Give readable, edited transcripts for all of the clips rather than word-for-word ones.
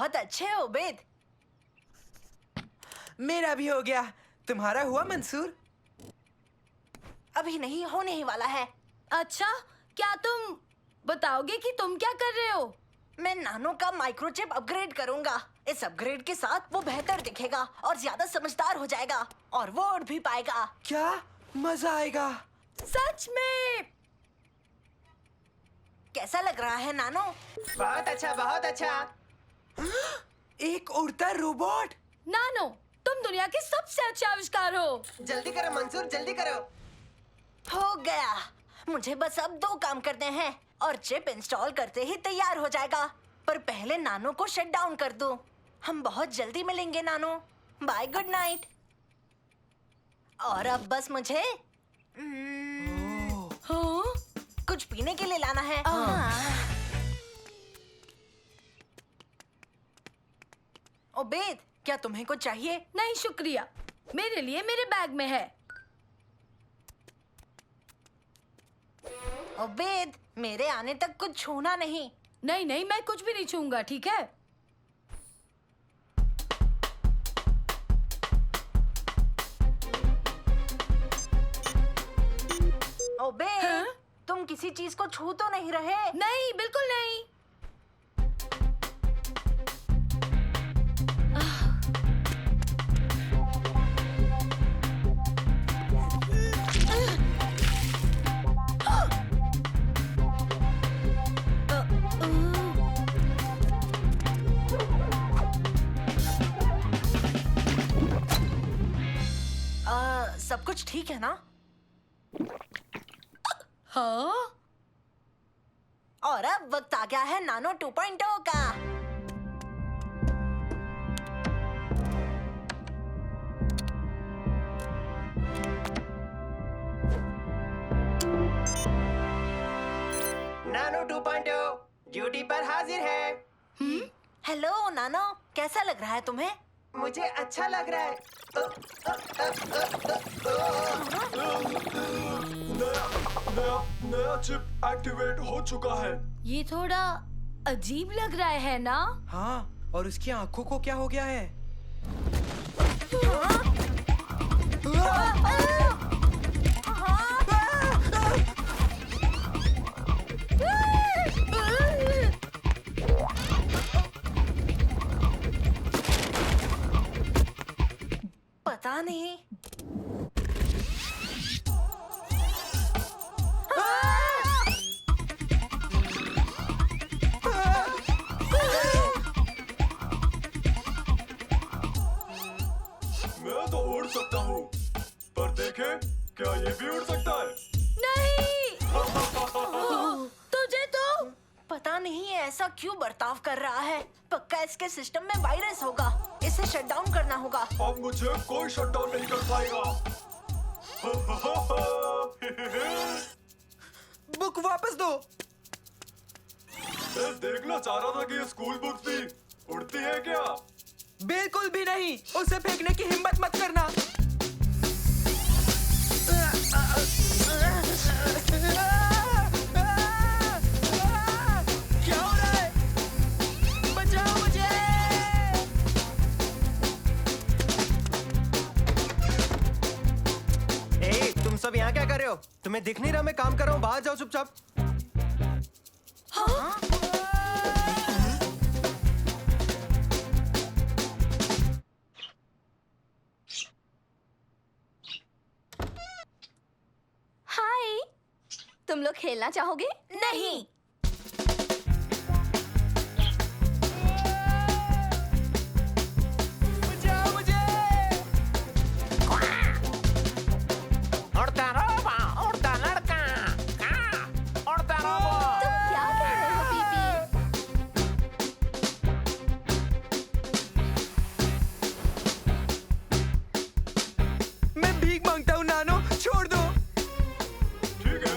बहुत अच्छे हो बेद। मेरा भी हो गया। तुम्हारा हुआ मंसूर? अभी नहीं, होने ही वाला है। अच्छा, क्या तुम बताओगे कि तुम क्या कर रहे हो? मैं नानो का माइक्रोचिप अपग्रेड करूंगा। इस अपग्रेड के साथ वो बेहतर दिखेगा और ज्यादा समझदार हो जाएगा और वो उड़ भी पाएगा। क्या मजा आएगा। सच में? कैसा लग रहा है नानो? बहुत अच्छा, बहुत अच्छा। एक उड़ता रोबोट। नानो, तुम दुनिया के सबसे अच्छे आविष्कार हो। जल्दी करो मंसूर, जल्दी करो। हो गया। मुझे बस अब 2 काम करने हैं और चिप इंस्टॉल करते ही तैयार हो जाएगा। पर पहले नानो को शट डाउन कर दूं। हम बहुत जल्दी मिलेंगे नानो। Bye, good night. और अब बस मुझे हाँ? कुछ पीने के लिए लाना है। ओबेद, क्या तुम्हें कुछ चाहिए? नहीं शुक्रिया, मेरे लिए मेरे बैग में है। ओबेद, मेरे आने तक कुछ छूना नहीं। नहीं नहीं, मैं कुछ भी नहीं छूंगा, ठीक है? ओबेद, हाँ? तुम किसी चीज को छू तो नहीं रहे? नहीं, बिल्कुल नहीं। सब कुछ ठीक है ना? हाँ? और अब वक्त आ गया है नानो 2.0 का। नानो 2.0 ड्यूटी पर हाजिर है। हेलो नानो, कैसा लग रहा है तुम्हें? मुझे अच्छा लग रहा है। नया चिप एक्टिवेट हो चुका है। ये थोड़ा अजीब लग रहा है ना? हाँ, और उसकी आंखों को क्या हो गया है? पता नहीं। मैं तो उड़ सकता हूँ, पर देखे क्या ये भी उड़ सकता है? नहीं। तुझे तो पता नहीं ये ऐसा क्यों बर्ताव कर रहा है। पक्का इसके सिस्टम में वायरस होगा। इसे शट डाउन करना होगा। अब मुझे कोई शटडाउन नहीं कर पाएगा। बुक वापस दो। मैं देखना चाह रहा था कि ये स्कूल बुक्स भी उड़ती है क्या? बिल्कुल भी नहीं। उसे फेंकने की हिम्मत मत करना। क्या हो रहा है? बचाओ मुझे। ए, तुम सब यहाँ क्या कर रहे हो? तुम्हें दिख नहीं रहा मैं काम कर रहा हूँ? बाहर जाओ चुपचाप। हाय, तुम लोग खेलना चाहोगे? नहीं। बचाओ मुझे। उड़ता रोबो, उड़ता लड़का, उड़ता रोबो। तुम क्या कर रहे हो पीपी? मैं भीख मांगता हूँ नानो, छोड़ दो। ठीक है।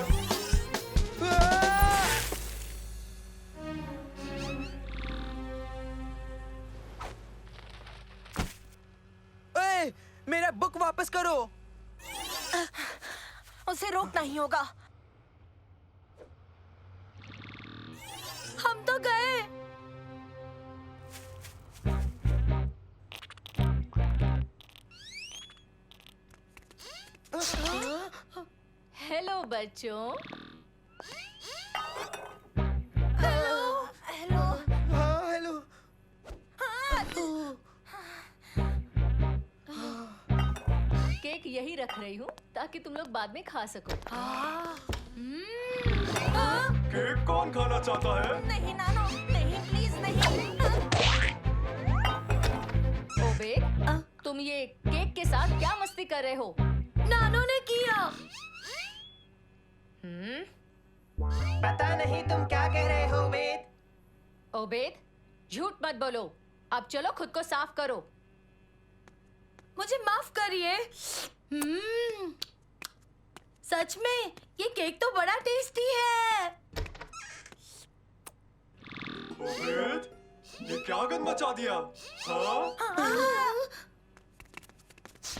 ओए, मेरा बुक वापस करो। उसे रोकना ही होगा। हम तो गए। हेलो बच्चों। हेलो। हाँ हेलो। केक यही रख रही हूँ ताकि तुम लोग बाद में खा सको। केक कौन खाना चाहता है? नहीं नानो, नहीं प्लीज नहीं। ओबेद, तुम ये केक के साथ क्या मस्ती कर रहे हो? नानो ने किया। पता नहीं तुम क्या कह रहे हो बेद। ओबेद, झूठ मत बोलो। अब चलो खुद को साफ करो। मुझे माफ करिए। सच में ये केक तो बड़ा टेस्टी है। ओबेद, ये क्या गंद मचा दिया? हाँ?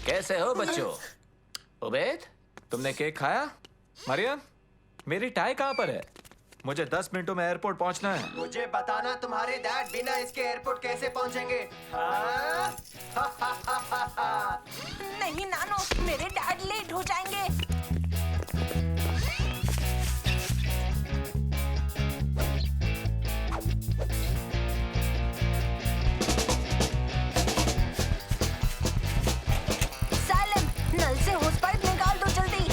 कैसे हो बच्चों? उबैद, तुमने केक खाया? मरियम, मेरी टाई कहाँ पर है? मुझे 10 मिनटों में एयरपोर्ट पहुंचना है। मुझे बताना तुम्हारे डैड बिना इसके एयरपोर्ट कैसे पहुंचेंगे? हाँ? नहीं नानो, मेरे डैड लेट हो जाएंगे। सालम, नल से होस पाइप निकाल दो जल्दी।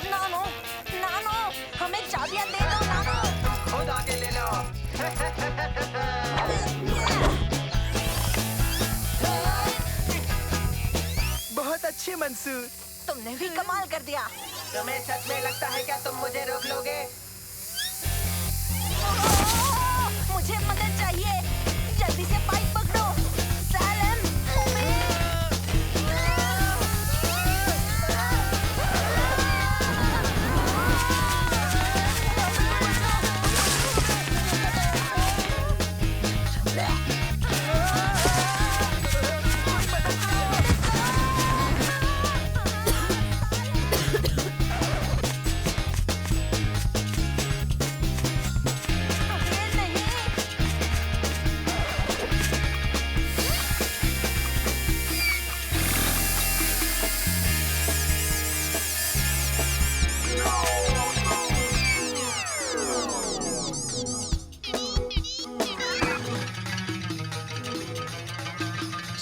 नानो, नानो, हमें चाबियां दे दो नानो। खुद आके ले लो। बहुत अच्छे मंसूर। तुमने भी कमाल कर दिया। तुम्हें सच में लगता है क्या तुम मुझे रोक लोगे? मुझे मदद चाहिए। जल्दी से पाइप पकड़ो। सालम,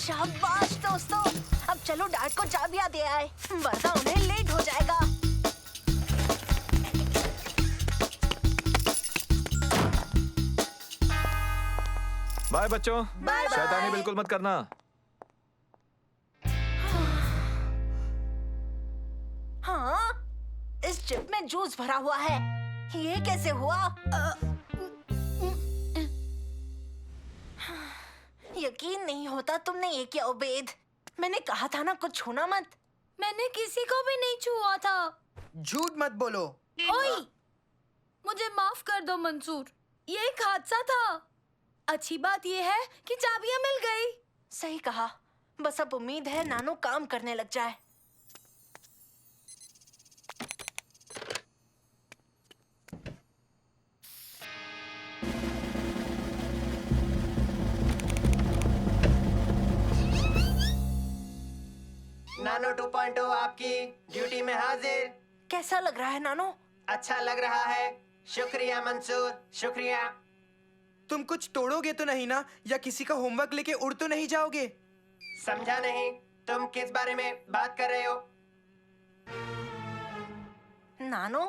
शाबाश दोस्तों। अब चलो डैड को चाबियां दे आए, वरना उन्हें लेट हो जाएगा। बाय बच्चों। Bye bye. शैतानी बिल्कुल मत करना। हाँ, इस चिप में जूस भरा हुआ है। ये कैसे हुआ? यकीन नहीं होता तुमने ये किया उबैद। मैंने कहा था ना कुछ छूना मत। मैंने किसी को भी नहीं छुआ था। झूठ मत बोलो। ओए, मुझे माफ कर दो मंसूर। ये एक हादसा था। अच्छी बात ये है कि चाबियां मिल गई। सही कहा। बस अब उम्मीद है नानो काम करने लग जाए। नानो 2.0 आपकी ड्यूटी में हाजिर। कैसा लग रहा है नानो? अच्छा लग रहा है। शुक्रिया मंसूर, शुक्रिया। तुम कुछ तोड़ोगे तो नहीं ना, या किसी का होमवर्क लेके उड़ तो नहीं जाओगे? समझा नहीं। तुम किस बारे में बात कर रहे हो? नानो,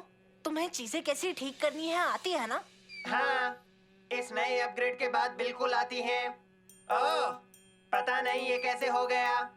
तुम्हें चीजें कैसी ठीक करनी है आती है ना? हाँ, इस नए अपग्रेड के बाद बिल्कुल आती हैं। ओह, पता नहीं ये कैसे हो गया।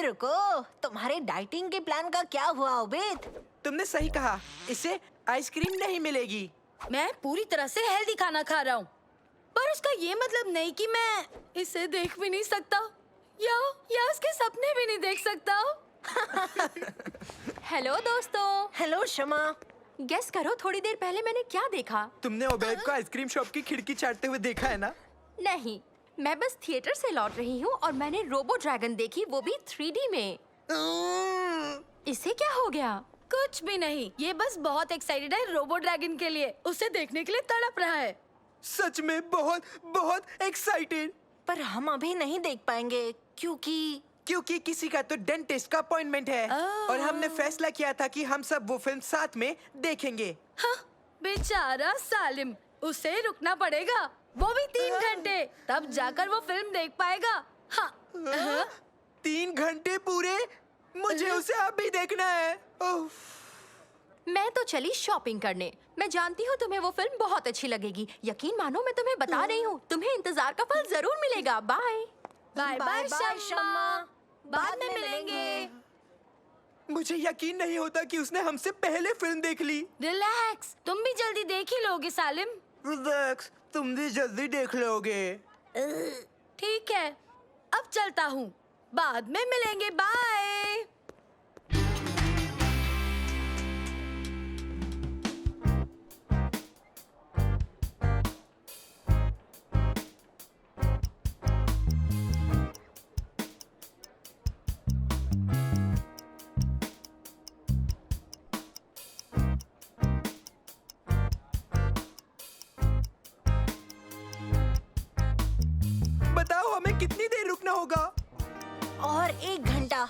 रुको, तुम्हारे डाइटिंग के प्लान का क्या हुआ उबैद? तुमने सही कहा, इसे आइसक्रीम नहीं मिलेगी। मैं पूरी तरह से हेल्दी खाना खा रहा हूँ, पर उसका ये मतलब नहीं कि मैं इसे देख भी नहीं सकता या उसके सपने भी नहीं देख सकता। हेलो दोस्तों, हेलो शमा। गेस करो थोड़ी देर पहले मैंने क्या देखा? तुमने उबैद को आइसक्रीम शॉप की खिड़की चाटते हुए देखा है ना? नहीं, मैं बस थिएटर से लौट रही हूँ और मैंने रोबो ड्रैगन देखी, वो भी 3D में। इसे क्या हो गया? कुछ भी नहीं, ये बस बहुत एक्साइटेड है रोबो ड्रैगन के लिए। उसे देखने के लिए तड़प रहा है। सच में बहुत बहुत एक्साइटेड। पर हम अभी नहीं देख पाएंगे क्योंकि किसी का तो डेंटिस्ट का अपॉइंटमेंट है और हमने फैसला किया था कि हम सब वो फिल्म साथ में देखेंगे। हाँ, बेचारा सालिम, उसे रुकना पड़ेगा, वो भी 3 घंटे, तब जाकर वो फिल्म देख पाएगा। हाँ। 3 घंटे पूरे? मुझे उसे अभी देखना है। उफ। मैं तो चली शॉपिंग करने। मैं जानती हूँ तुम्हें वो फिल्म बहुत अच्छी लगेगी। यकीन मानो, मैं तुम्हें बता रही हूँ, तुम्हें इंतजार का फल जरूर मिलेगा। बाय बाय बाय शम्मा, बाद में मिलेंगे। मुझे यकीन नहीं होता कि उसने हमसे पहले फिल्म देख ली। रिलैक्स, तुम भी जल्दी देख ही लोगे सालिम। रिलैक्स, तुम भी जल्दी देख लोगे। ठीक है, अब चलता हूँ, बाद में मिलेंगे। बाय। बताओ हमें कितनी देर रुकना होगा? और 1 घंटा।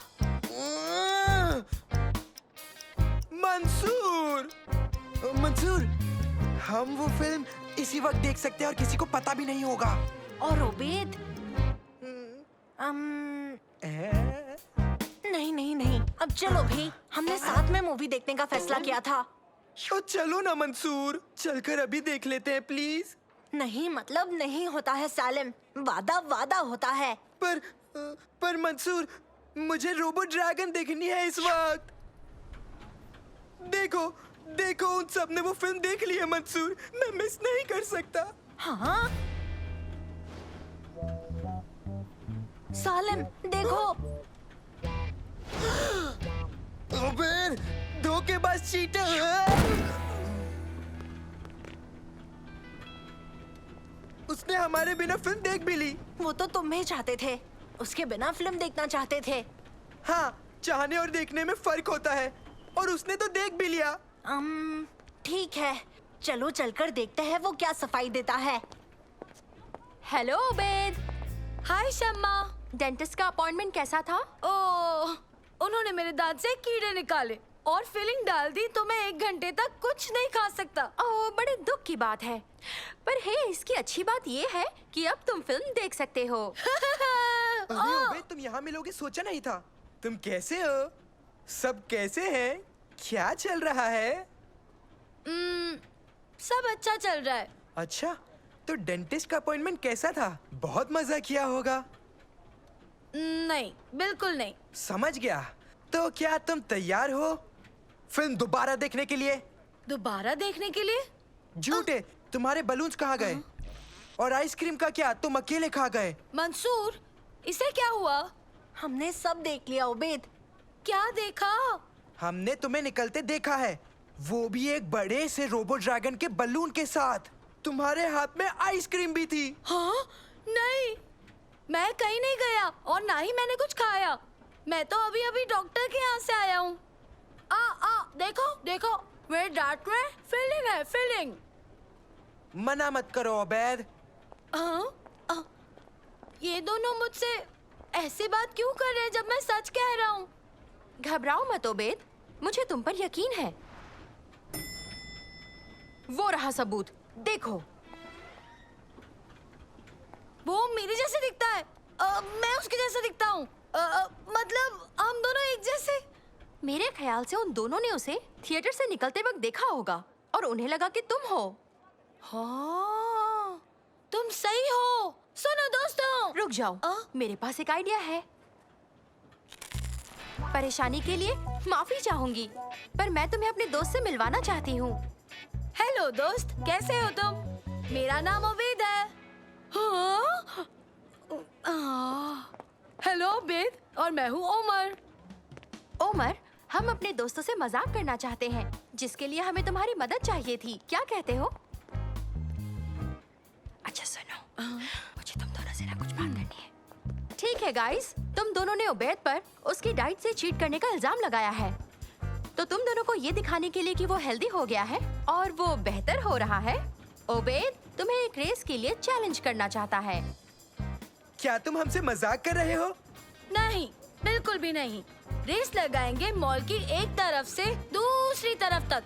मंसूर, हम वो फिल्म इसी वक्त देख सकते हैं और किसी को पता भी नहीं होगा। और उबैद? नहीं, अब चलो भी, हमने साथ में मूवी देखने का फैसला किया था। तो चलो ना मंसूर, चलकर अभी देख लेते हैं प्लीज। नहीं मतलब नहीं होता है सालिम, वादा होता है। पर मंसूर, मुझे रोबो ड्रैगन देखनी है इस वक्त। देखो उन सब ने वो फिल्म देख ली है मंसूर, मैं मिस नहीं कर सकता। हाँ सालिम, देखो। उबैद, धोखेबाज चीटर। उसने हमारे बिना फिल्म देख भी ली। वो तो तुम ही चाहते थे, उसके बिना फिल्म देखना चाहते थे। हाँ, चाहने और देखने में फर्क होता है, और उसने तो देख भी लिया। ठीक है, चलो चलकर देखते हैं वो क्या सफाई देता है। हेलो उबैद। हाय शम्मा। डेंटिस्ट का अपॉइंटमेंट कैसा था? ओह, उन्होंने मेरे दांत से कीड़े निकाले और फिलिंग डाल दी, तो मैं 1 घंटे तक कुछ नहीं खा सकता। ओह, बड़े दुख की बात है। पर हे, इसकी अच्छी बात ये है कि अब तुम फिल्म देख सकते हो। अरे उबैद, तुम यहाँ मिलोगे सोचा नहीं था। तुम कैसे हो? सब कैसे हैं? क्या चल रहा है? सब अच्छा चल रहा है। अच्छा, तो डेंटिस्ट का अपॉइंटमेंट कैसा था? बहुत मजा किया होगा। नहीं, बिल्कुल नहीं। समझ गया। तो क्या तुम तैयार हो फिल्म दोबारा देखने के लिए? दोबारा देखने के लिए? झूठे, तुम्हारे बलून्स कहाँ गए? और आइसक्रीम का क्या, तुम अकेले खा गए? मंसूर, इसे क्या हुआ? हमने सब देख लिया उबैद। क्या देखा? हमने तुम्हें निकलते देखा है, वो भी एक बड़े से रोबो ड्रैगन के बलून के साथ। तुम्हारे हाथ में आइसक्रीम भी थी। हाँ? नहीं, मैं कहीं नहीं गया और ना ही मैंने कुछ खाया। मैं तो अभी डॉक्टर के यहाँ से आया हूँ। देखो, मेरे दांत में फीलिंग है, फीलिंग। मना मत करो उबैद। ये दोनों मुझसे ऐसी बात क्यों कर रहे हैं जब मैं सच कह रहा हूँ? घबराओ मत उबैद, मुझे तुम पर यकीन है। वो रहा सबूत, देखो। वो मेरे जैसे दिखता है। मैं उसके जैसा दिखता हूँ। मतलब हम दोनों एक जैसे। मेरे ख्याल से उन दोनों ने उसे थिएटर से निकलते वक्त देखा होगा और उन्हें लगा कि तुम हो। हाँ, तुम सही हो। सुनो दोस्तों, रुक जाओ, मेरे पास एक आइडिया है। परेशानी के लिए माफी चाहूंगी, पर मैं तुम्हें अपने दोस्त से मिलवाना चाहती हूँ। हेलो दोस्त, कैसे हो तुम? मेरा नाम उबैद है। हाँ? हेलो उबैद, और मैं हूँ ओमर। ओमर, हम अपने दोस्तों से मजाक करना चाहते हैं, जिसके लिए हमें तुम्हारी मदद चाहिए थी। क्या कहते हो? अच्छा सुनो, मुझे तुम दोनों से ना कुछ बात करनी है। ठीक है गाइस, तुम दोनों ने उबैद पर उसकी डाइट से चीट करने का इल्जाम लगाया है। तो तुम दोनों को ये दिखाने के लिए कि वो हेल्दी हो गया है और वो बेहतर हो रहा है, उबैद तुम्हें एक रेस के लिए चैलेंज करना चाहता है। क्या तुम हमसे मजाक कर रहे हो? नहीं, बिल्कुल भी नहीं। रेस लगाएंगे मॉल की एक तरफ से दूसरी तरफ तक।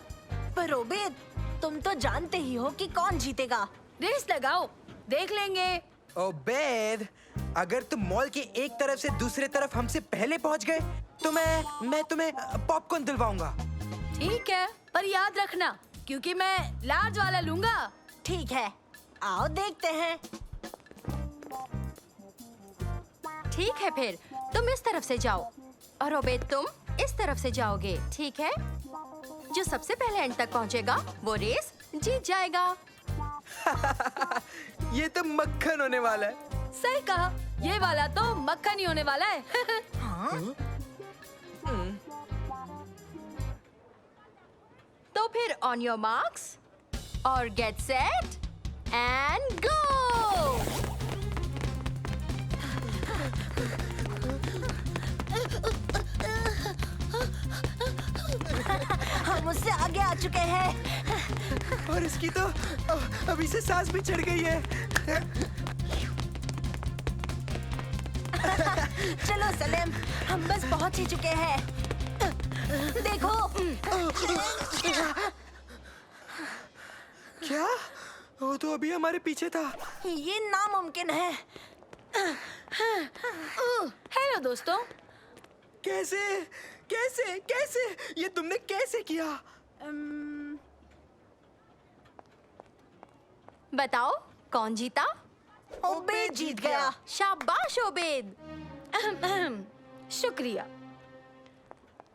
पर उबैद, तुम तो जानते ही हो कि कौन जीतेगा। रेस लगाओ, देख लेंगे। उबैद, अगर तुम मॉल की एक तरफ से दूसरे तरफ हमसे पहले पहुंच गए तो मैं तुम्हें पॉपकॉर्न दिलवाऊंगा। ठीक है, पर याद रखना, क्योंकि मैं लार्ज वाला लूंगा। ठीक है, आओ देखते हैं। ठीक है, फिर तुम इस तरफ से जाओ और उबैद तुम इस तरफ से जाओगे, ठीक है? जो सबसे पहले एंड तक पहुंचेगा वो रेस जीत जाएगा। ये तो मक्खन होने वाला है। सही कहा, ये वाला तो मक्खन ही होने वाला है। तो फिर ऑन योर मार्क्स और गेट सेट एंड गो। हम उससे आगे आ चुके हैं। और इसकी तो अभी से सांस भी चढ़ गई है। चलो सलेम, हम बस पहुंच ही चुके हैं। देखो। क्या? वो तो अभी हमारे पीछे था। ये नामुमकिन है। हेलो दोस्तों। कैसे कैसे कैसे ये तुमने कैसे किया? बताओ कौन जीता? उबैद जीत गया। शाबाश उबैद। शुक्रिया।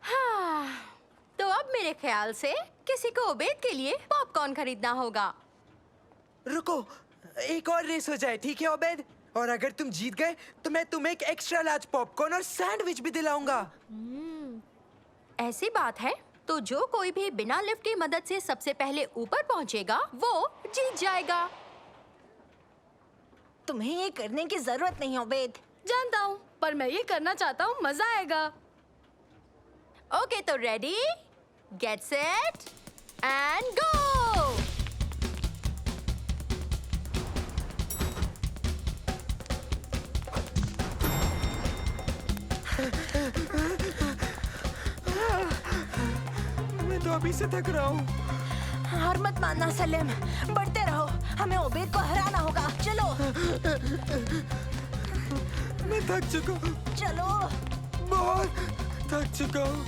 हाँ, तो अब मेरे ख्याल से किसी को उबैद के लिए पॉपकॉर्न खरीदना होगा। रुको, एक और रेस हो जाए, ठीक है उबैद? और अगर तुम जीत गए तो मैं तुम्हें एक एक्स्ट्रा लार्ज पॉपकॉर्न और सैंडविच भी दिलाऊंगा। ऐसी बात है तो जो कोई भी बिना लिफ्ट की मदद से सबसे पहले ऊपर पहुंचेगा वो जीत जाएगा। तुम्हें ये करने की जरूरत नहीं उबैद। जानता हूँ, पर मैं ये करना चाहता हूँ, मजा आएगा। ओके, तो ready, get set and go. मैं तो अभी से थक रहा हूँ। हार मत मानना सलेम, बढ़ते रहो। हमें उबैद को हराना होगा। चलो मैं थक चुका हूँ, चलो। बहुत थक चुका हूँ।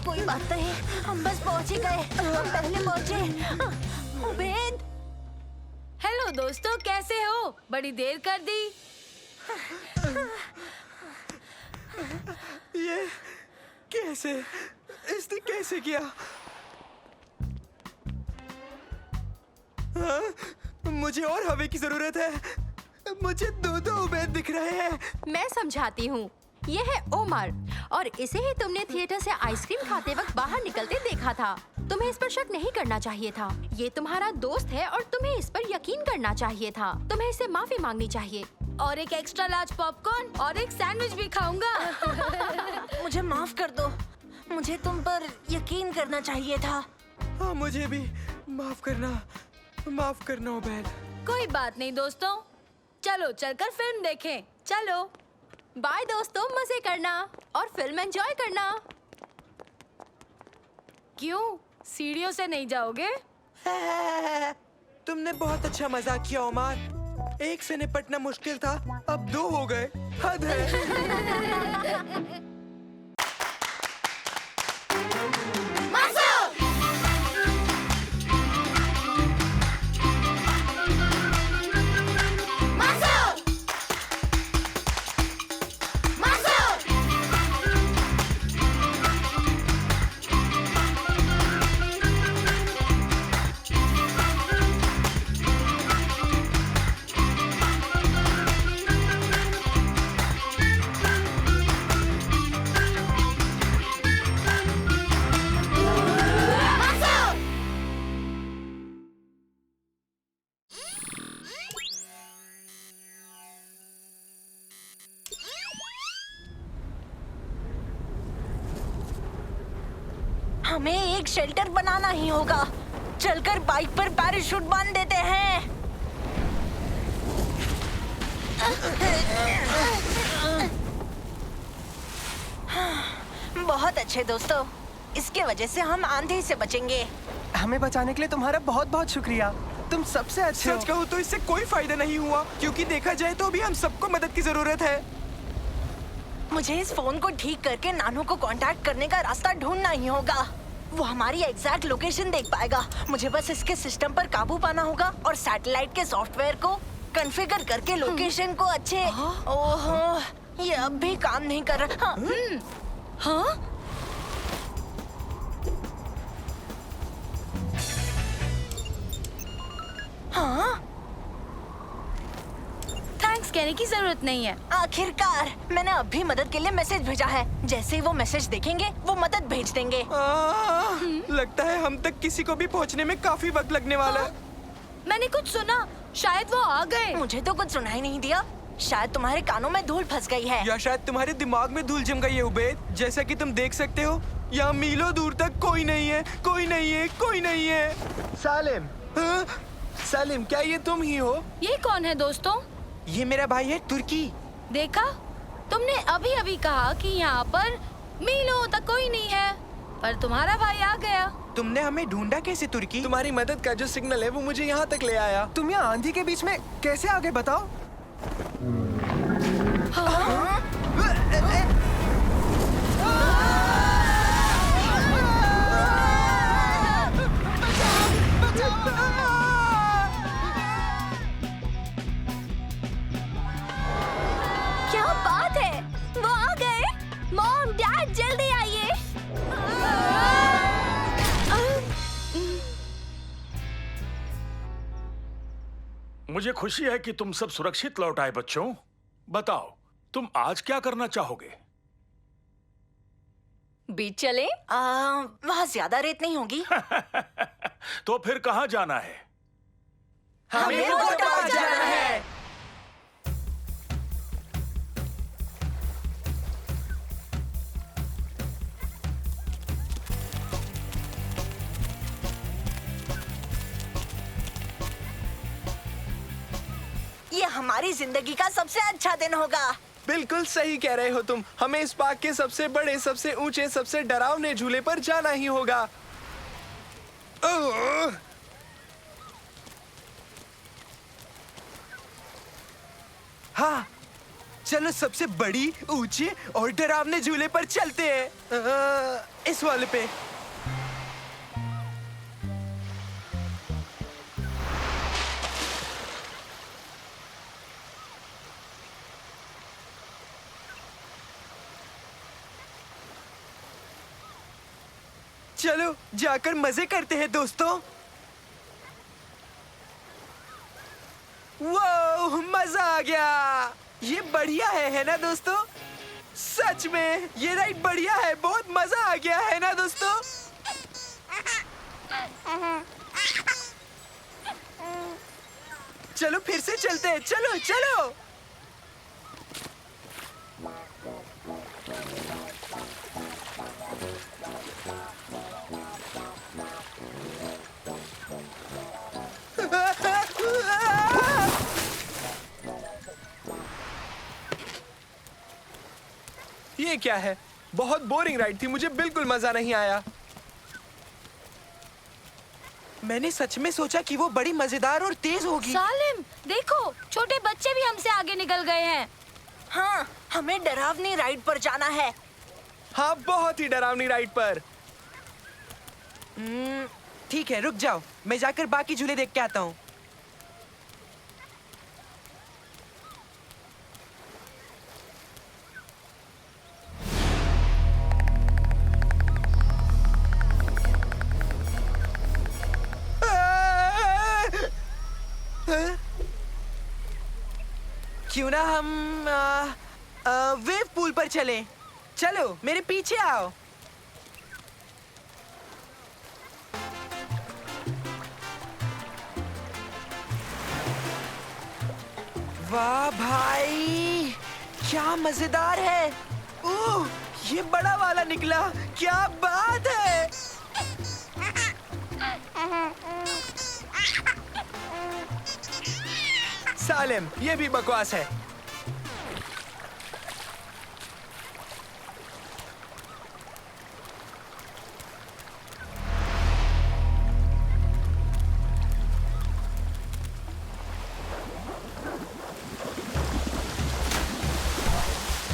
कोई बात नहीं, हम बस पहुंच ही गए। हम पहले पहुंचे। उबैद। हेलो दोस्तों, कैसे हो? बड़ी देर कर दी। ये कैसे? इसने कैसे किया? हाँ? मुझे और हवा की जरूरत है। मुझे दो उबैद दिख रहे हैं। मैं समझाती हूँ। ये है ओमर और इसे ही तुमने थिएटर से आइसक्रीम खाते वक्त बाहर निकलते देखा था। तुम्हें इस पर शक नहीं करना चाहिए था। ये तुम्हारा दोस्त है और तुम्हें इस पर यकीन करना चाहिए था। तुम्हें इससे माफी मांगनी चाहिए। और एक एक्स्ट्रा लार्ज पॉपकॉर्न और एक सैंडविच भी खाऊंगा। मुझे माफ कर दो। मुझे तुम पर यकीन करना चाहिए था। हाँ, मुझे भी माफ करना उबैद। कोई बात नहीं दोस्तों, चलो चलकर फिल्म देखें। चलो। बाय दोस्तों, मजे करना और फिल्म एंजॉय करना। क्यों, सीढ़ियों से नहीं जाओगे? तुमने बहुत अच्छा मजाक किया ओमर। एक से निपटना मुश्किल था, अब दो हो गए। हद है। हमें एक शेल्टर बनाना ही होगा। चलकर बाइक पर पैराशूट बांध देते हैं। बहुत अच्छे दोस्तों, इसके वजह से हम आंधी से बचेंगे। हमें बचाने के लिए तुम्हारा बहुत बहुत शुक्रिया। तुम सबसे अच्छे हो। सच कहूँ तो इससे कोई फायदा नहीं हुआ, क्योंकि देखा जाए तो अभी हम सबको मदद की जरूरत है। मुझे इस फोन को ठीक करके नानू को कांटेक्ट करने का रास्ता ढूंढना ही होगा। वो हमारी एग्जैक्ट लोकेशन देख पाएगा। मुझे बस इसके सिस्टम पर काबू पाना होगा और सैटेलाइट के सॉफ्टवेयर को कॉन्फ़िगर करके लोकेशन को अच्छे। ओहो, ये अब भी काम नहीं कर रहा। हाँ? हाँ? थैंक्स कहने की जरूरत नहीं है। आखिरकार मैंने अभी मदद के लिए मैसेज भेजा है। जैसे ही वो मैसेज देखेंगे वो मदद भेज देंगे। लगता है हम तक किसी को भी पहुंचने में काफी वक्त लगने वाला है। मैंने कुछ सुना, शायद वो आ गए। मुझे तो कुछ सुनाई नहीं दिया। शायद तुम्हारे कानों में धूल फंस गई है। या शायद तुम्हारे दिमाग में धूल जम गई है उबैद। जैसा कि तुम देख सकते हो, यहाँ मीलों दूर तक कोई नहीं है, कोई नहीं है, कोई नहीं है। सालिम, हाँ? सालिम, क्या ये तुम ही हो? ये कौन है दोस्तों? ये मेरा भाई है तुर्की। देखा, तुमने अभी अभी कहा कि यहाँ पर मीलों तक कोई नहीं है, पर तुम्हारा भाई आ गया। तुमने हमें ढूंढा कैसे तुर्की? तुम्हारी मदद का जो सिग्नल है वो मुझे यहाँ तक ले आया। तुम यहाँ आंधी के बीच में कैसे आ गए बताओ? क्या बात है, वो आ गए। मॉम, डैड, जल्दी आइए। मुझे खुशी है कि तुम सब सुरक्षित लौट आए बच्चों। बताओ, तुम आज क्या करना चाहोगे? बीच चले? वहाँ ज्यादा रेत नहीं होगी। तो फिर कहाँ जाना है? हमें वोटार जाना है। ये हमारी जिंदगी का सबसे अच्छा दिन होगा। बिल्कुल सही कह रहे हो तुम। हमें इस पार्क के सबसे बड़े, सबसे ऊंचे, सबसे डरावने झूले पर जाना ही होगा। ओह! हाँ, चलो सबसे बड़ी, ऊंचे और डरावने झूले पर चलते हैं। इस वाले पे। चलो जाकर मजे करते हैं दोस्तों। वो मजा आ गया। ये बढ़िया है ना दोस्तों? सच में ये राइड बढ़िया है। बहुत मजा आ गया है ना दोस्तों? चलो फिर से चलते हैं। चलो चलो। ये क्या है? बहुत बोरिंग राइड थी। मुझे बिल्कुल मजा नहीं आया। मैंने सच में सोचा कि वो बड़ी मजेदार और तेज होगी। सालिम, देखो, छोटे बच्चे भी हमसे आगे निकल गए हैं। हाँ, हमें डरावनी राइड पर जाना है। हाँ, बहुत ही डरावनी राइड पर। ठीक है, रुक जाओ। मैं जाकर बाकी झूले देख के आता हूँ। क्यों ना हम वेव पूल पर चले। चलो मेरे पीछे आओ। वाह भाई, क्या मजेदार है। ओह, ये बड़ा वाला निकला। क्या बात है। सालिम, ये भी बकवास है।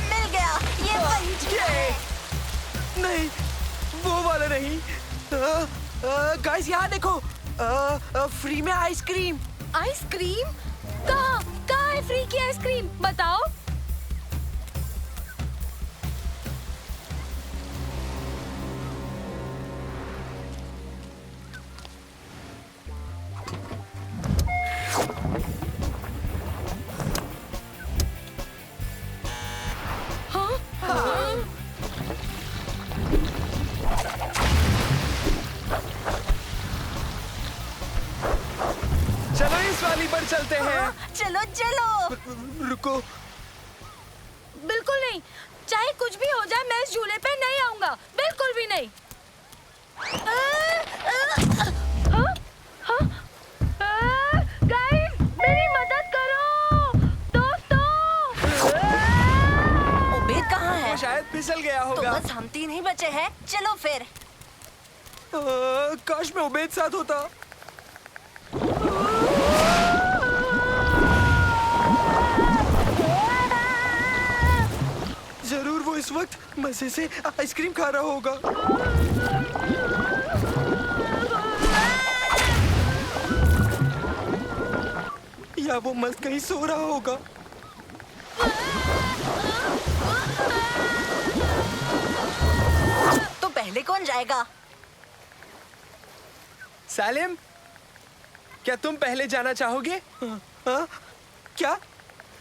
मिल गया, ये वही चीज़ है। नहीं, वो वाला नहीं। गाइस, यहाँ देखो, फ्री में आइसक्रीम। आइसक्रीम? कहाँ कहाँ है फ्री की आइसक्रीम? बताओ। हाँ? हाँ? चलो इस वाली पर चलते हैं। चलो चलो। रुको, बिल्कुल नहीं, चाहे कुछ भी हो जाए मैं इस झूले पे नहीं आऊंगा, बिल्कुल भी नहीं। गाइस, मेरी मदद करो दोस्तों। उबेद कहाँ है? वो शायद फिसल गया तो होगा। बस हम तीन ही बचे हैं। चलो फिर। काश मैं उबेद साथ होता। जरूर वो इस वक्त मजे से आइसक्रीम खा रहा होगा। या वो मस्त कहीं सो रहा होगा। तो पहले कौन जाएगा? सालिम, क्या तुम पहले जाना चाहोगे? हाँ? क्या?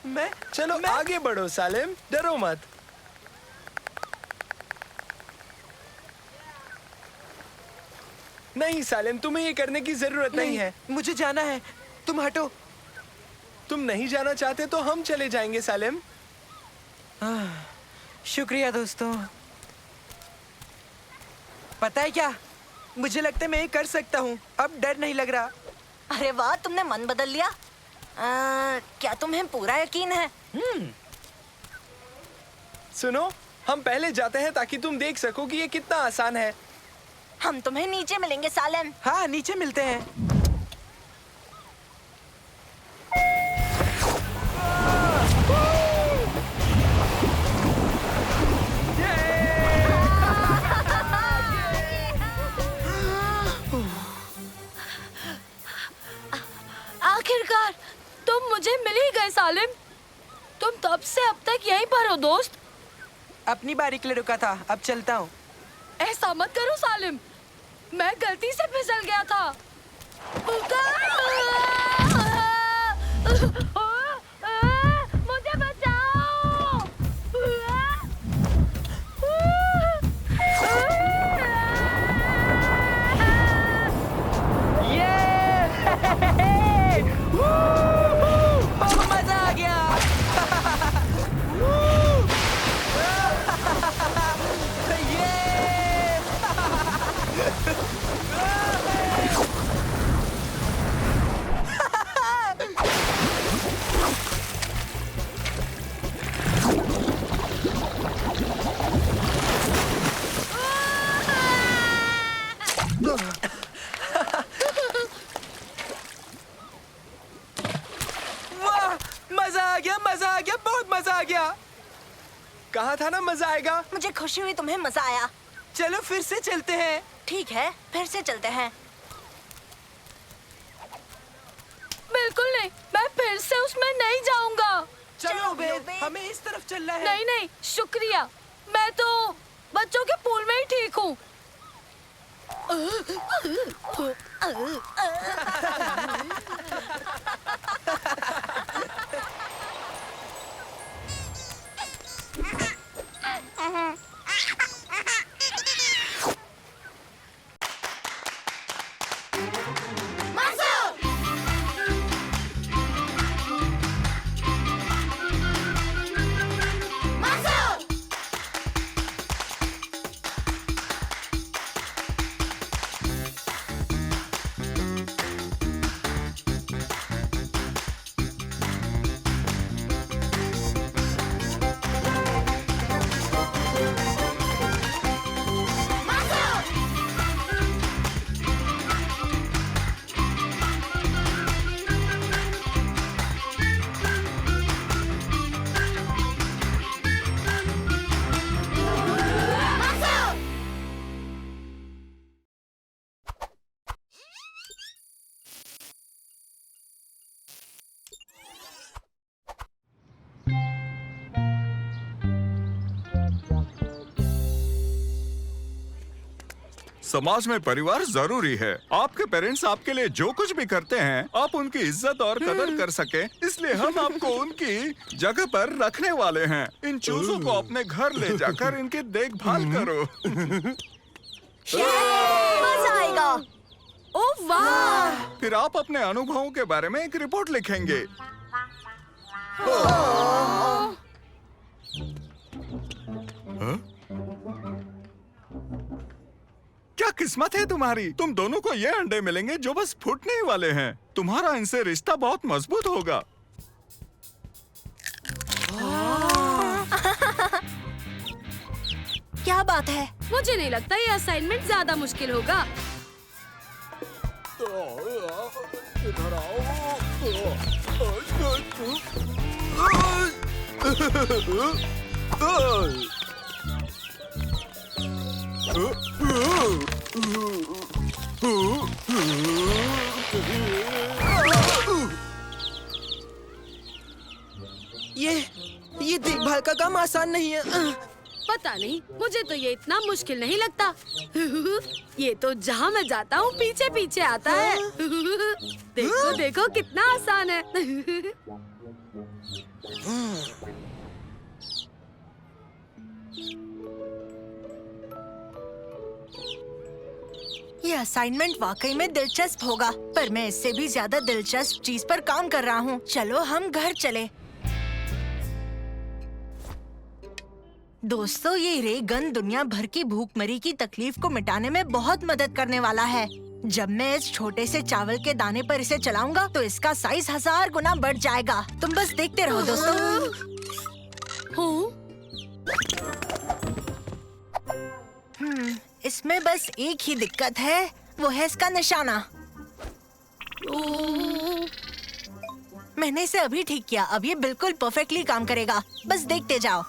मैं? चलो आगे बढ़ो सालिम, डरो मत। नहीं सालिम, तुम्हें ये करने की जरूरत नहीं है। मुझे जाना है, तुम हटो। तुम नहीं जाना चाहते तो हम चले जाएंगे सालिम। शुक्रिया दोस्तों। पता है क्या, मुझे लगता है मैं ये कर सकता हूँ। अब डर नहीं लग रहा। अरे वाह, तुमने मन बदल लिया। क्या तुम्हें पूरा यकीन है? सुनो, हम पहले जाते हैं ताकि तुम देख सको कि ये कितना आसान है। हम तुम्हें नीचे मिलेंगे सालिम। हाँ, नीचे मिलते हैं। आखिरकार तुम मुझे मिल ही गए सालिम। तुम तब से अब तक यहीं पर हो दोस्त। अपनी बारी के लिए रुका था, अब चलता हूँ। ऐसा मत करो सालिम, मैं गलती से फिसल गया था। मुझे बचाओ। मजा आ गया। वाह, मजा आ गया, मजा आ गया, बहुत मजा आ गया। कहा था ना मजा आएगा। मुझे खुशी हुई तुम्हें मजा आया। चलो फिर से चलते हैं। ठीक है, फिर से चलते हैं। बिल्कुल नहीं, मैं फिर से उसमें नहीं जाऊंगा। चलो उबेद, उबेद। हमें इस तरफ चलना है। नहीं नहीं, शुक्रिया, मैं तो बच्चों के पूल में ही ठीक हूँ। समाज में परिवार जरूरी है। आपके पेरेंट्स आपके लिए जो कुछ भी करते हैं, आप उनकी इज्जत और कदर कर सके, इसलिए हम आपको उनकी जगह पर रखने वाले हैं। इन चूजों को अपने घर ले जाकर इनकी देखभाल करो। मजा आएगा। ओह वाह! फिर आप अपने अनुभवों के बारे में एक रिपोर्ट लिखेंगे। क्या किस्मत है तुम्हारी, तुम दोनों को ये अंडे मिलेंगे जो बस फूटने ही वाले हैं। तुम्हारा इनसे रिश्ता बहुत मजबूत होगा। क्या बात है? मुझे नहीं लगता ये असाइनमेंट ज्यादा मुश्किल होगा। ये देखभाल का काम आसान नहीं है। पता नहीं, मुझे तो ये इतना मुश्किल नहीं लगता। ये तो जहाँ मैं जाता हूँ पीछे पीछे आता है। देखो देखो कितना आसान है। ये असाइनमेंट वाकई में दिलचस्प होगा, पर मैं इससे भी ज्यादा दिलचस्प चीज पर काम कर रहा हूँ। चलो हम घर चले। दोस्तों, ये रे गन दुनिया भर की भूखमरी की तकलीफ को मिटाने में बहुत मदद करने वाला है। जब मैं इस छोटे से चावल के दाने पर इसे चलाऊंगा तो इसका साइज 1000 गुना बढ़ जाएगा। तुम बस देखते रहो दोस्तों। इसमें बस एक ही दिक्कत है, वो है इसका निशाना। मैंने इसे अभी ठीक किया, अब ये बिल्कुल परफेक्टली काम करेगा। बस देखते जाओ।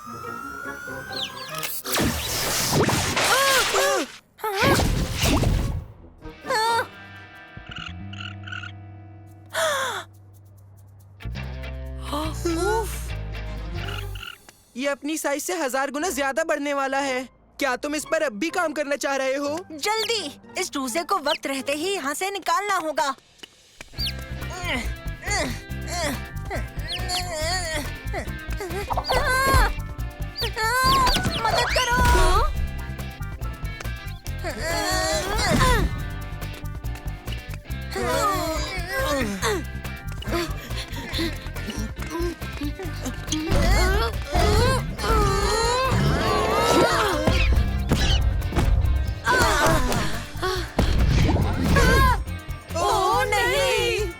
ये अपनी साइज से 1000 गुना ज्यादा बढ़ने वाला है। क्या तुम इस पर अब भी काम करना चाह रहे हो? जल्दी, इस चूजे को वक्त रहते ही यहाँ से निकालना होगा। मदद करो। ओह नहीं!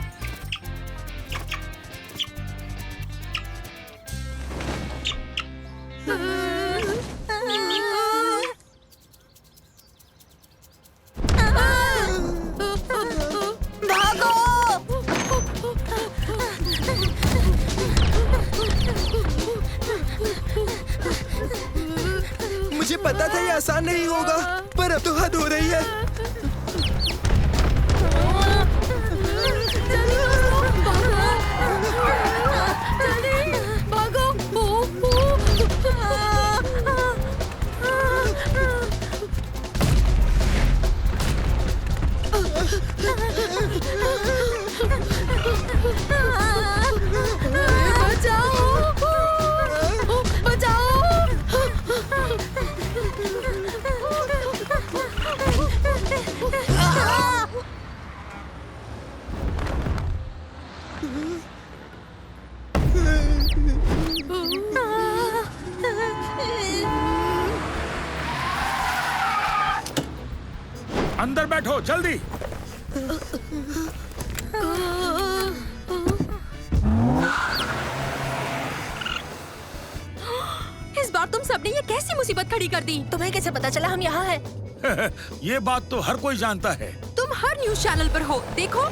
मुझे पता था ये आसान नहीं होगा, पर अब तो हद हो रही है। अंदर बैठो जल्दी। इस बार तुम सबने ये कैसी मुसीबत खड़ी कर दी? तुम्हें कैसे पता चला हम यहाँ हैं? ये बात तो हर कोई जानता है। तुम हर न्यूज़ चैनल पर हो, देखो।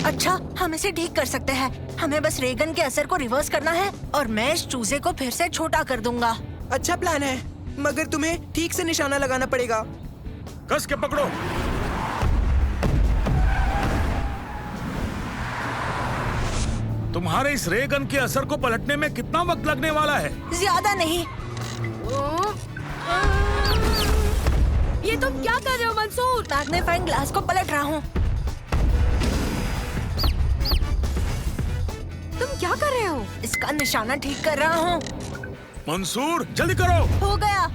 अच्छा, हम इसे ठीक कर सकते हैं। हमें बस रेगन के असर को रिवर्स करना है और मैं इस चूजे को फिर से छोटा कर दूंगा। अच्छा प्लान है, मगर तुम्हें ठीक से निशाना लगाना पड़ेगा। कस के पकड़ो। तुम्हारे इस रे गन के असर को पलटने में कितना वक्त लगने वाला है? ज्यादा नहीं। ये तुम क्या कर रहे हो मंसूर? मैग्नीफाइंग ग्लास को पलट रहा हूँ। तुम क्या कर रहे हो? इसका निशाना ठीक कर रहा हूँ। मंसूर जल्दी करो। हो गया।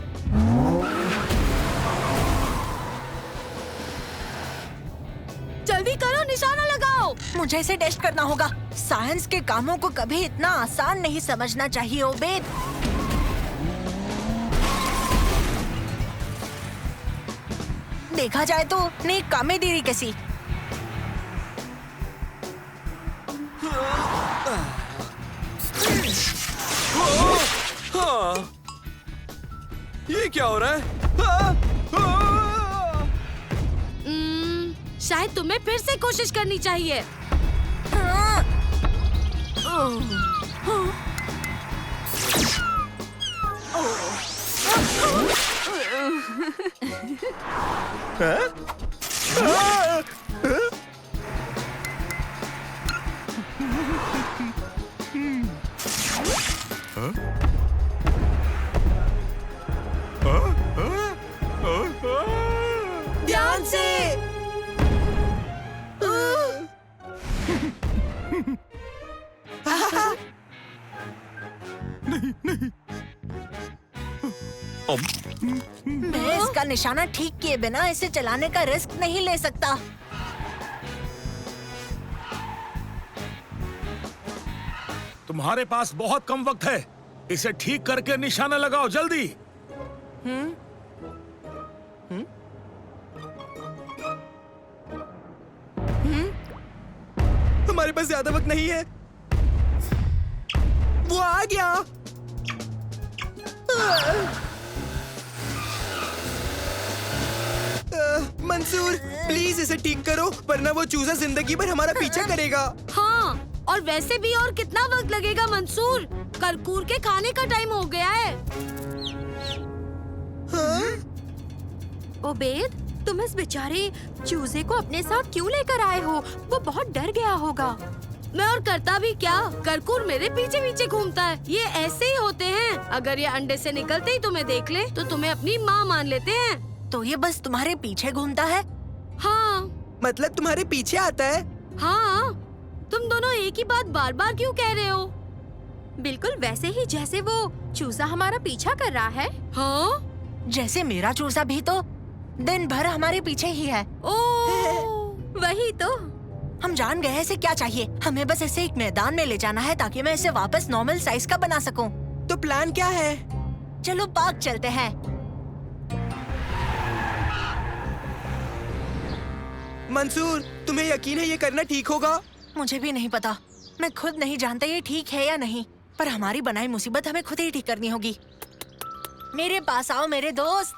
जल्दी करो, निशाना लगाओ। मुझे इसे टेस्ट करना होगा। साइंस के कामों को कभी इतना आसान नहीं समझना चाहिए ओबेद। देखा जाए तो नेक काम में देरी कैसी। ये क्या हो रहा है? शायद तुम्हें फिर से कोशिश करनी चाहिए। हाँ। ध्यान से। मैं इसका निशाना ठीक किए बिना इसे चलाने का रिस्क नहीं ले सकता। तुम्हारे पास बहुत कम वक्त है, इसे ठीक करके निशाना लगाओ जल्दी। हमारे पास ज्यादा वक्त नहीं है। वो आ गया। मंसूर प्लीज इसे ठीक करो, वरना वो चूजा जिंदगी भर हमारा पीछा करेगा। हाँ, और वैसे भी और कितना वक्त लगेगा मंसूर? करकूर के खाने का टाइम हो गया है। ओबेद, तुम इस बेचारे चूजे को अपने साथ क्यों लेकर आए हो? वो बहुत डर गया होगा। मैं और करता भी क्या, करकूर मेरे पीछे पीछे घूमता है। ये ऐसे ही होते हैं। अगर ये अंडे से निकलते ही तुम्हें देख ले तो तुम्हें अपनी माँ मान लेते हैं। तो ये बस तुम्हारे पीछे घूमता है? हाँ मतलब तुम्हारे पीछे आता है? हाँ, तुम दोनों एक ही बात बार बार क्यों कह रहे हो? बिल्कुल वैसे ही जैसे वो चूजा हमारा पीछा कर रहा है। हाँ, जैसे मेरा चूजा भी तो दिन भर हमारे पीछे ही है। ओह वही तो। हम जान गए इसे क्या चाहिए। हमें बस इसे एक मैदान में ले जाना है ताकि मैं इसे वापस नॉर्मल साइज का बना सकूं। तो प्लान क्या है? चलो पार्क चलते हैं। मंसूर तुम्हें यकीन है ये करना ठीक होगा? मुझे भी नहीं पता। मैं खुद नहीं जानता ये ठीक है या नहीं, पर हमारी बनाई मुसीबत हमें खुद ही ठीक करनी होगी। मेरे पास आओ मेरे दोस्त।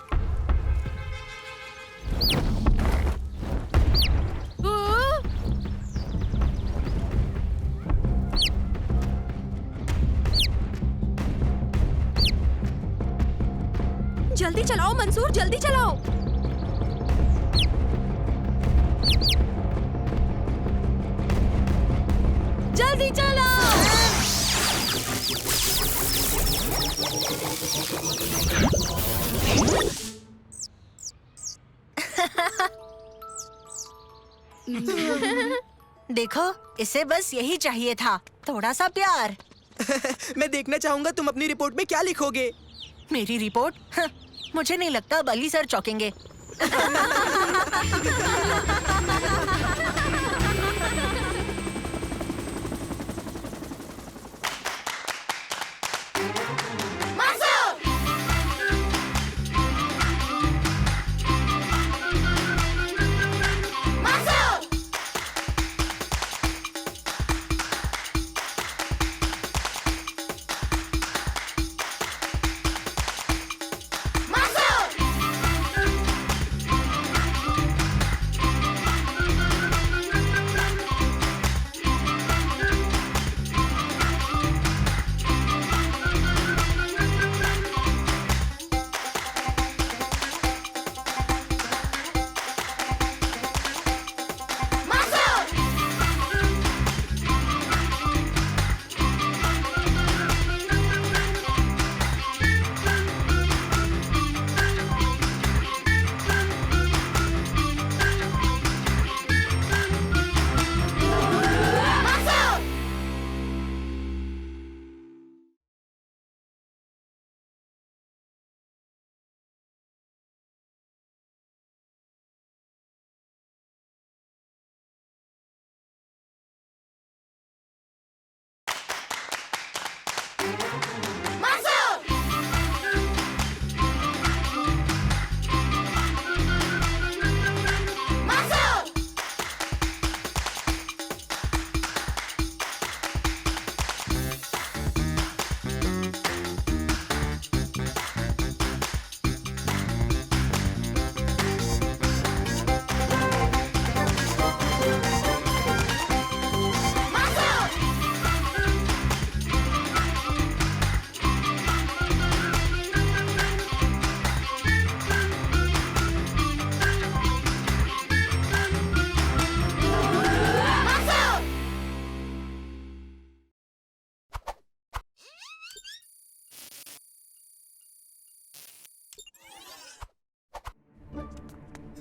जल्दी चलाओ मंसूर, जल्दी चलाओ। जल्दी चलाओ। देखो, इसे बस यही चाहिए था, थोड़ा सा प्यार। मैं देखना चाहूंगा तुम अपनी रिपोर्ट में क्या लिखोगे। मेरी रिपोर्ट? मुझे नहीं लगता अब अली सर चौंकेंगे।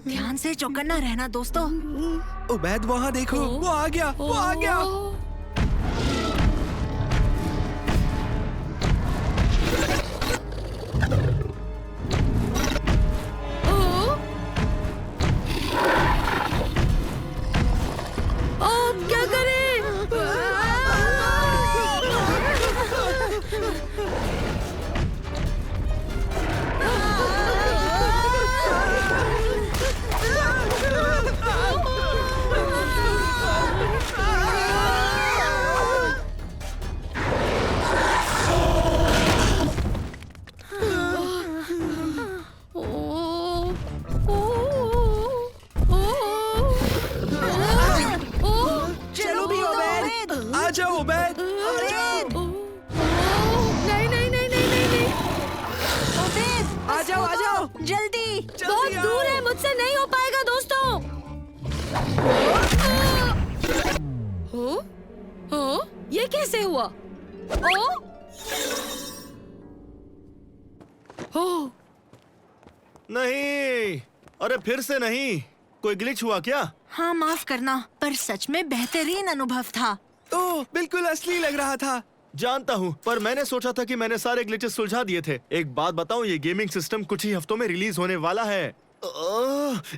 ध्यान से चौकन्ना रहना दोस्तों। उबैद वहाँ देखो, वो आ गया, वो आ गया। क्या करें? चलो भी उबैद, आ जाओ उबैद। नहीं नहीं नहीं नहीं नहीं नहीं। आ जाओ, आ जाओ। जल्दी। बहुत दूर है, मुझसे नहीं हो पाएगा दोस्तों। हो? ये कैसे हुआ? ओ? नहीं, अरे फिर से नहीं। कोई ग्लिच हुआ क्या? हाँ माफ करना, पर सच में बेहतरीन अनुभव था। ओह, बिल्कुल असली लग रहा था। जानता हूँ, पर मैंने सोचा था कि मैंने सारे ग्लिचेस सुलझा दिए थे। एक बात बताऊँ, ये गेमिंग सिस्टम कुछ ही हफ्तों में रिलीज होने वाला है।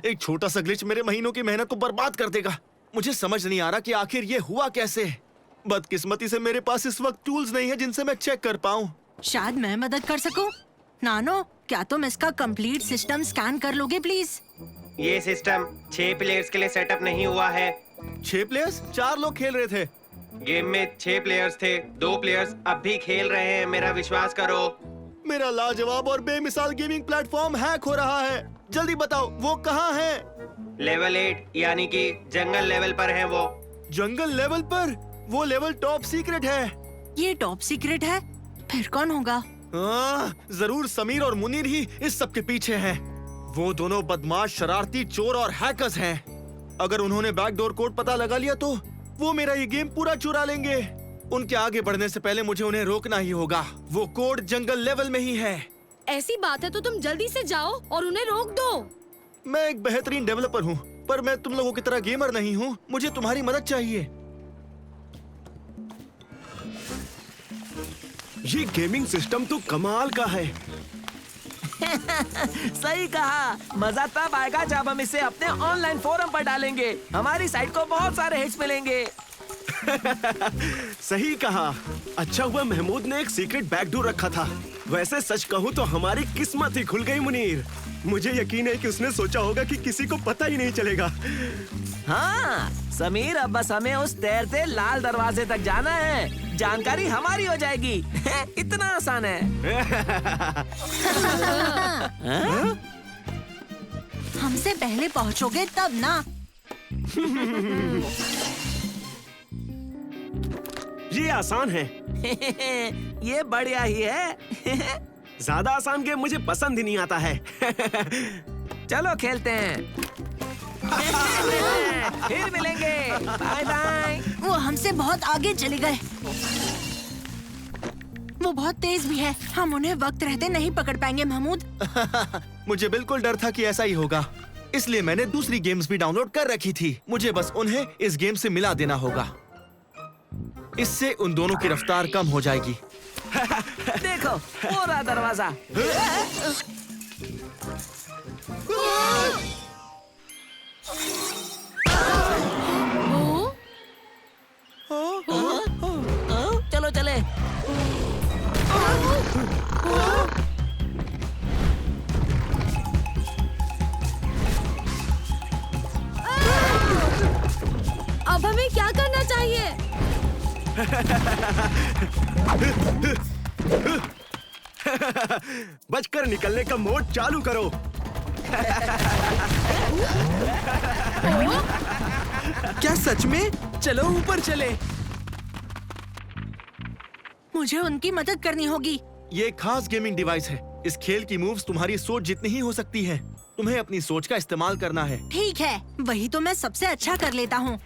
एक छोटा सा ग्लिच मेरे महीनों की मेहनत को बर्बाद कर देगा। मुझे समझ नहीं आ रहा कि आखिर ये हुआ कैसे। बदकिस्मती से मेरे पास इस वक्त टूल्स नहीं है जिनसे मैं चेक कर पाऊँ। शायद मैं मदद कर सकूं। नानो, क्या तुम इसका कंप्लीट सिस्टम स्कैन कर लोगे प्लीज? ये सिस्टम 6 प्लेयर्स के लिए सेटअप नहीं हुआ है। 6 प्लेयर्स? 4 लोग खेल रहे थे। गेम में 6 प्लेयर्स थे, 2 प्लेयर्स अब भी खेल रहे हैं, मेरा विश्वास करो। मेरा लाजवाब और बेमिसाल गेमिंग प्लेटफॉर्म हैक हो रहा है। जल्दी बताओ, वो कहाँ है? लेवल 8 यानी कि जंगल लेवल पर है वो। जंगल लेवल पर? वो लेवल टॉप सीक्रेट है। ये टॉप सीक्रेट है? फिर कौन होगा? जरूर समीर और मुनीर ही इस सब के पीछे हैं। वो दोनों बदमाश, शरारती, चोर और हैकर्स हैं। अगर उन्होंने बैकडोर कोड पता लगा लिया तो वो मेरा ये गेम पूरा चुरा लेंगे। उनके आगे बढ़ने से पहले मुझे उन्हें रोकना ही होगा। वो कोड जंगल लेवल में ही है। ऐसी बात है तो तुम जल्दी से जाओ और उन्हें रोक दो। मैं एक बेहतरीन डेवलपर हूँ, पर मैं तुम लोगों की तरह गेमर नहीं हूँ। मुझे तुम्हारी मदद चाहिए। ये गेमिंग सिस्टम तो कमाल का है। सही कहा। मजा तब आएगा जब हम इसे अपने ऑनलाइन फोरम पर डालेंगे। हमारी साइट को बहुत सारे हिट्स मिलेंगे। सही कहा। अच्छा हुआ महमूद ने एक सीक्रेट बैकडोर रखा था। वैसे सच कहूँ तो हमारी किस्मत ही खुल गई मुनीर। मुझे यकीन है कि उसने सोचा होगा कि किसी को पता ही नहीं चलेगा। हाँ समीर, अब बस हमें उस तैरते लाल दरवाजे तक जाना है। जानकारी हमारी हो जाएगी। इतना आसान है। हमसे पहले पहुंचोगे तब ना। ये आसान है। ये बढ़िया ही है। ज्यादा आसान गेम मुझे पसंद ही नहीं आता है। चलो खेलते हैं। फिर मिलेंगे। Bye bye. वो हमसे बहुत आगे चले गए। वो बहुत तेज भी है। हम उन्हें वक्त रहते नहीं पकड़ पाएंगे महमूद। मुझे बिल्कुल डर था कि ऐसा ही होगा, इसलिए मैंने दूसरी गेम्स भी डाउनलोड कर रखी थी। मुझे बस उन्हें इस गेम से मिला देना होगा। इससे उन दोनों की रफ्तार कम हो जाएगी। देखो, वो रहा दरवाजा। चलो चले। अब हमें क्या करना चाहिए? बचकर निकलने का मोड चालू करो। क्या सच में? चलो ऊपर चले। मुझे उनकी मदद करनी होगी। ये एक खास गेमिंग डिवाइस है। इस खेल की मूव्स तुम्हारी सोच जितनी ही हो सकती है। तुम्हें अपनी सोच का इस्तेमाल करना है। ठीक है, वही तो मैं सबसे अच्छा कर लेता हूँ।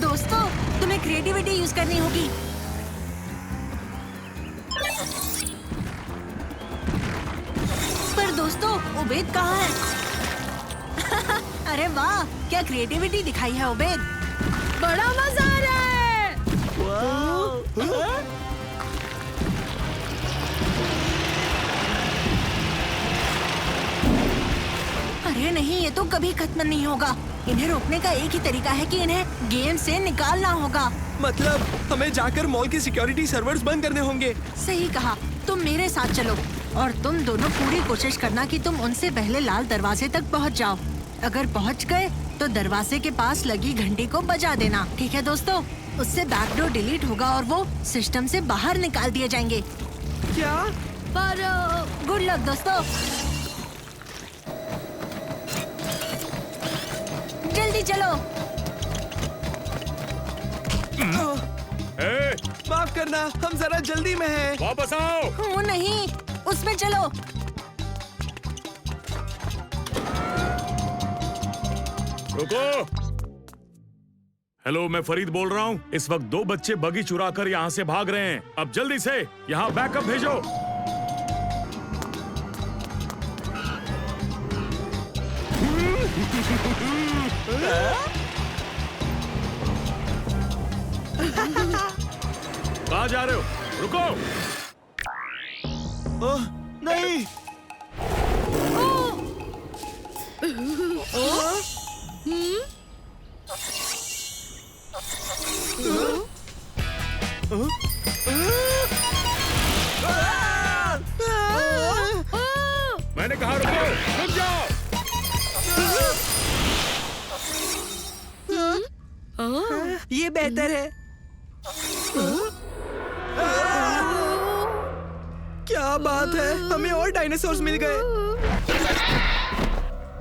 दोस्तों, तुम्हें क्रिएटिविटी यूज करनी होगी। दोस्तों, उबैद कहाँ है? अरे वाह, क्या क्रिएटिविटी दिखाई है उबैद। बड़ा मजा आ रहा है। अरे नहीं, ये तो कभी खत्म नहीं होगा। इन्हें रोकने का एक ही तरीका है कि इन्हें गेम से निकालना होगा। मतलब हमें जाकर मॉल के सिक्योरिटी सर्वर्स बंद करने होंगे। सही कहा, तुम मेरे साथ चलो और तुम दोनों पूरी कोशिश करना कि तुम उनसे पहले लाल दरवाजे तक पहुंच जाओ। अगर पहुंच गए तो दरवाजे के पास लगी घंटी को बजा देना, ठीक है दोस्तों? उससे बैकडोर डिलीट होगा और वो सिस्टम से बाहर निकाल दिए जाएंगे। क्या? पर गुड लक दोस्तों। जल्दी चलो। माफ करना, हम जरा जल्दी में हैं। वापस आओ। वो नहीं, उसमें चलो। रुको। हेलो, मैं फरीद बोल रहा हूँ। इस वक्त 2 बच्चे बगी चुरा कर यहाँ से भाग रहे हैं। अब जल्दी से यहाँ बैकअप भेजो। कहाँ जा रहे हो? रुको। नहीं। मैंने कहा रुको, रुक जाओ। ये बेहतर है। क्या बात है, हमें और डायनासोर्स मिल गए।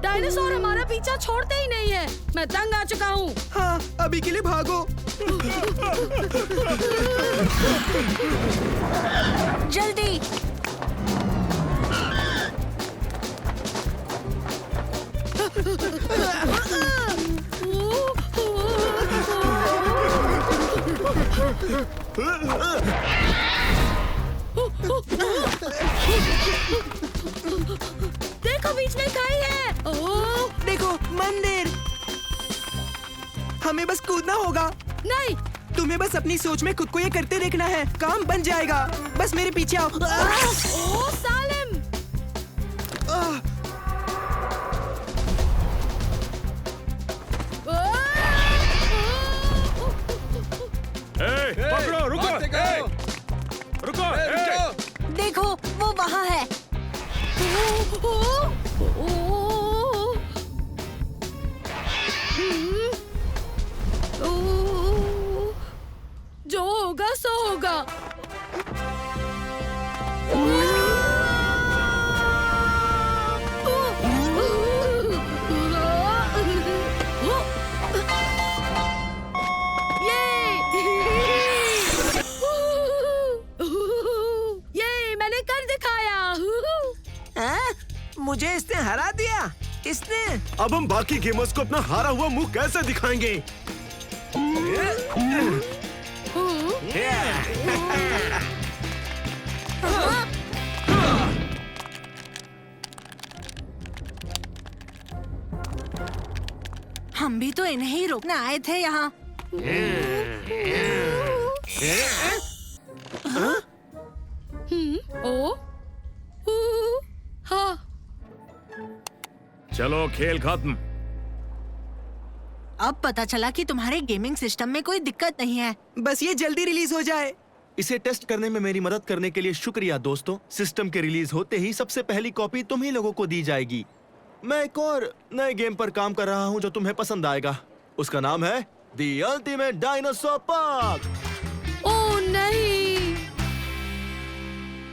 डायनासोर हमारा पीछा छोड़ते ही नहीं है। मैं तंग आ चुका हूँ। हाँ, अभी के लिए भागो। जल्दी। देखो, बीच में खाई है। देखो, मंदिर। हमें बस कूदना होगा। नहीं, तुम्हें बस अपनी सोच में खुद को ये करते देखना है। काम बन जाएगा। बस मेरे पीछे आओ। ओ सालिम। पकड़ो, रुको। रुको। देखो, वो वहाँ है। जो होगा सो होगा। ये मैंने कर दिखाया। मुझे इसने हरा दिया। इसने। अब हम बाकी गेमर्स को अपना हारा हुआ मुंह कैसे दिखाएंगे? हम भी तो इन्हें ही रोकने आए थे यहाँ। हाँ। चलो, खेल खत्म। अब पता चला कि तुम्हारे गेमिंग सिस्टम में कोई दिक्कत नहीं है। बस ये जल्दी रिलीज हो जाए। इसे टेस्ट करने में मेरी मदद करने के लिए शुक्रिया दोस्तों। सिस्टम के रिलीज होते ही सबसे पहली कॉपी तुम ही लोगों को दी जाएगी। मैं एक और नए गेम पर काम कर रहा हूं जो तुम्हें पसंद आएगा। उसका नाम है द अल्टीमेट डायनासोर पार्क। ओ नहीं।